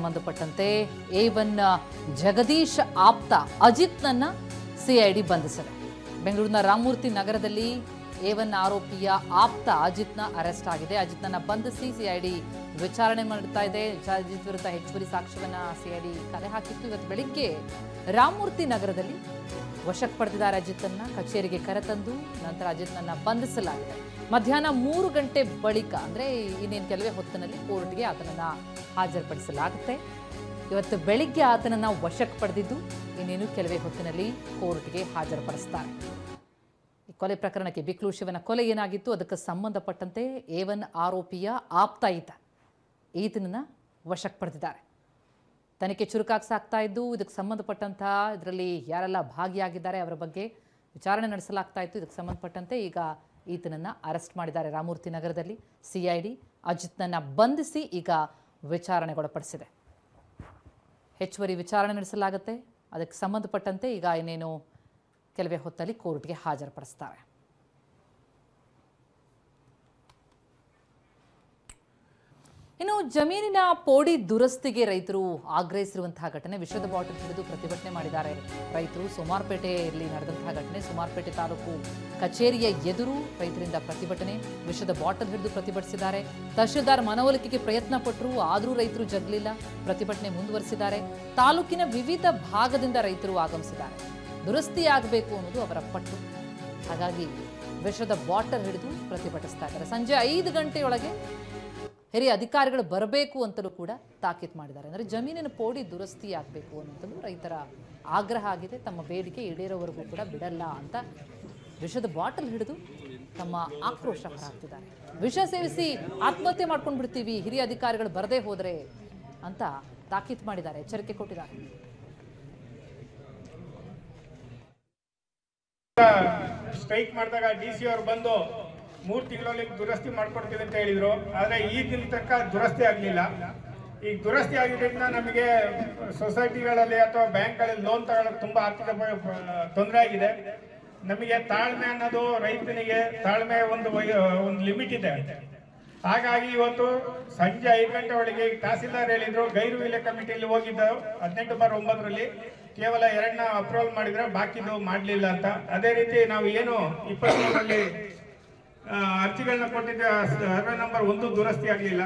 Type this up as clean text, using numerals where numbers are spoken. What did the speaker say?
ಸಂಬಂಧಪಟ್ಟಂತೆ A1 ಜಗದೀಶ್ ಆಪ್ತ ಅಜಿತ್ನನ್ನ CID ಬಂಧಿಸಿದೆ. ಬೆಂಗಳೂರಿನ ರಾಮಮೂರ್ತಿ ನಗರದಲ್ಲಿ A1 ಆರೋಪಿಯ ಆಪ್ತ ಅಜಿತ್ನ ಅರೆಸ್ಟ್ ಆಗಿದೆ. ಅಜಿತ್ನನ್ನ ಬಂಧಿಸಿ ಸಿಐಡಿ ವಿಚಾರಣೆ ಮಾಡ್ತಾ ಇದೆ. ಅಜಿತ್ ವಿರುದ್ಧ ಹೆಚ್ಚುವರಿ ಸಾಕ್ಷ್ಯವನ್ನ ಸಿಐಡಿ ಕಲೆ ಹಾಕಿತ್ತು. ಇವತ್ತು ಬೆಳಿಗ್ಗೆ ರಾಮಮೂರ್ತಿ ನಗರದಲ್ಲಿ ವಶಕ್ಕೆ ಪಡೆದಿದ್ದಾರೆ. ಅಜಿತ್ನನ್ನ ಕಚೇರಿಗೆ ಕರೆತಂದು ನಂತರ ಅಜಿತ್ನನ್ನ ಬಂಧಿಸಲಾಗಿದೆ. ಮಧ್ಯಾಹ್ನ 3 ಗಂಟೆ ಬಳಿಕ ಅಂದ್ರೆ ಇನ್ನೇನು ಕೆಲವೇ ಹೊತ್ತಿನಲ್ಲಿ ಕೋರ್ಟ್ಗೆ ಆತನನ್ನ ಹಾಜರುಪಡಿಸಲಾಗುತ್ತೆ. ಇವತ್ತು ಬೆಳಿಗ್ಗೆ ಆತನನ್ನ ವಶಕ್ಕೆ ಪಡೆದಿದ್ದು ಇನ್ನೇನು ಕೆಲವೇ ಹೊತ್ತಿನಲ್ಲಿ ಕೋರ್ಟ್ಗೆ ಹಾಜರುಪಡಿಸ್ತಾರೆ. ಈ ಕೊಲೆ ಪ್ರಕರಣಕ್ಕೆ ಬಿಕ್ಲು ಶಿವನ ಕೊಲೆ ಏನಾಗಿತ್ತು ಅದಕ್ಕೆ ಸಂಬಂಧಪಟ್ಟಂತೆ A1 ಆರೋಪಿಯ ಆಪ್ತ ಈತನನ್ನ ವಶಕ್ಕೆ ಪಡೆದಿದ್ದಾರೆ. ತನಿಖೆ ಚುರುಕಾಗಿ ಸಾಗ್ತಾ ಇದ್ದು ಇದಕ್ಕೆ ಸಂಬಂಧಪಟ್ಟಂತಹ ಇದರಲ್ಲಿ ಯಾರೆಲ್ಲ ಭಾಗಿಯಾಗಿದ್ದಾರೆ ಅವರ ಬಗ್ಗೆ ವಿಚಾರಣೆ ನಡೆಸಲಾಗ್ತಾ ಇತ್ತು. ಇದಕ್ಕೆ ಸಂಬಂಧಪಟ್ಟಂತೆ ಈಗ ಈತನನ್ನ ಅರೆಸ್ಟ್ ಮಾಡಿದ್ದಾರೆ. ರಾಮಮೂರ್ತಿ ನಗರದಲ್ಲಿ ಸಿಐಡಿ ಅಜಿತ್ನನ್ನ ಬಂಧಿಸಿ ಈಗ ವಿಚಾರಣೆಗೊಳಪಡಿಸಿದೆ. ಹೆಚ್ಚುವರಿ ವಿಚಾರಣೆ ನಡೆಸಲಾಗುತ್ತೆ. ಅದಕ್ಕೆ ಸಂಬಂಧಪಟ್ಟಂತೆ ಈಗ ಇನ್ನೇನು ಕೆಲವೇ ಹೊತ್ತಲ್ಲಿ ಕೋರ್ಟ್ಗೆ ಹಾಜರುಪಡಿಸ್ತಾರೆ. ಇನ್ನು ಜಮೀನಿನ ಪೋಡಿ ದುರಸ್ತಿಗೆ ರೈತರು ಆಗ್ರಹಿಸಿರುವಂತಹ ಘಟನೆ. ವಿಷದ ಬಾಟಲ್ ಹಿಡಿದು ಪ್ರತಿಭಟನೆ ಮಾಡಿದ್ದಾರೆ ರೈತರು. ಸೋಮಾರ್ಪೇಟೆಯಲ್ಲಿ ನಡೆದಂತಹ ಘಟನೆ. ಸೋಮಾರ್ಪೇಟೆ ತಾಲೂಕು ಕಚೇರಿಯ ಎದುರು ರೈತರಿಂದ ಪ್ರತಿಭಟನೆ. ವಿಷದ ಬಾಟಲ್ ಹಿಡಿದು ಪ್ರತಿಭಟಿಸಿದ್ದಾರೆ. ತಹಶೀಲ್ದಾರ್ ಮನವೊಲಿಕೆಗೆ ಪ್ರಯತ್ನ ಪಟ್ಟರು, ಆದರೂ ರೈತರು ಜಗ್ಲಿಲ್ಲ. ಪ್ರತಿಭಟನೆ ಮುಂದುವರಿಸಿದ್ದಾರೆ. ತಾಲೂಕಿನ ವಿವಿಧ ಭಾಗದಿಂದ ರೈತರು ಆಗಮಿಸಿದ್ದಾರೆ. ದುರಸ್ತಿಯಾಗಬೇಕು ಅನ್ನೋದು ಅವರ ಪಟ್ಟು. ಹಾಗಾಗಿ ವಿಷದ ಬಾಟಲ್ ಹಿಡಿದು ಪ್ರತಿಭಟಿಸ್ತಾ ಇದ್ದಾರೆ. ಸಂಜೆ 5 ಗಂಟೆಯೊಳಗೆ ಹಿರಿಯ ಅಧಿಕಾರಿಗಳು ಬರಬೇಕು ಅಂತಲೂ ಕೂಡ ತಾಕೀತು ಮಾಡಿದ್ದಾರೆ. ಅಂದರೆ ಜಮೀನಿನ ಪೋಡಿ ದುರಸ್ತಿ ಆಗಬೇಕು ಅನ್ನೋದು ರೈತರ ಆಗ್ರಹ ಆಗಿದೆ. ತಮ್ಮ ಬೇಡಿಕೆ ಈಡೇರೋವರೆಗೂ ಕೂಡ ಬಿಡಲ್ಲ ಅಂತ ವಿಷದ ಬಾಟಲ್ ಹಿಡಿದು ತಮ್ಮ ಆಕ್ರೋಶ ಹೊರಹಾಕ್ತಿದ್ದಾರೆ. ವಿಷ ಸೇವಿಸಿ ಆತ್ಮಹತ್ಯೆ ಮಾಡ್ಕೊಂಡು ಬಿಡ್ತೀವಿ ಹಿರಿಯ ಅಧಿಕಾರಿಗಳು ಬರದೇ ಹೋದರೆ ಅಂತ ತಾಕೀತು ಮಾಡಿದ್ದಾರೆ, ಎಚ್ಚರಿಕೆ ಕೊಟ್ಟಿದ್ದಾರೆ. ಸ್ಟ್ರೈಕ್ ಮಾಡಿದಾಗ DC ಅವರು ಬಂದು 3 ತಿಂಗಳಲ್ಲಿ ದುರಸ್ತಿ ಮಾಡ್ಕೊಡ್ತೀವಿ ಅಂತ ಹೇಳಿದ್ರು. ಆದರೆ ಈ ದಿನ ತನಕ ದುರಸ್ತಿ ಆಗಲಿಲ್ಲ. ಈಗ ದುರಸ್ತಿ ಆಗಿದ್ದರಿಂದ ನಮಗೆ ಸೊಸೈಟಿಗಳಲ್ಲಿ ಅಥವಾ ಬ್ಯಾಂಕ್ಗಳಲ್ಲಿ ಲೋನ್ ತಗೊಳ್ಳೋಕೆ ತುಂಬ ಆರ್ಥಿಕ ತೊಂದರೆ ಆಗಿದೆ. ನಮಗೆ ತಾಳ್ಮೆ ಅನ್ನೋದು ರೈತನಿಗೆ ತಾಳ್ಮೆ ಒಂದು ಲಿಮಿಟ್ ಇದೆ. ಹಾಗಾಗಿ ಇವತ್ತು ಸಂಜೆ 5 ಗಂಟೆ ಒಳಗೆ ತಹಸೀಲ್ದಾರ್ ಹೇಳಿದ್ರು ಗೈರು ವಿಲೆ ಕಮಿಟಿಯಲ್ಲಿ ಹೋಗಿದ್ದು 18/9 ಕೇವಲ 2ನ ಅಪ್ರೂವಲ್ ಮಾಡಿದ್ರೆ ಬಾಕಿದು ಮಾಡಲಿಲ್ಲ ಅಂತ. ಅದೇ ರೀತಿ ನಾವು ಏನು 23ರಲ್ಲಿ ಅರ್ಜಿಗಳನ್ನ ಕೊಟ್ಟಿದ್ದೆ ಸರ್ವೆ ನಂಬರ್ 1 ದುರಸ್ತಿ ಆಗಲಿಲ್ಲ.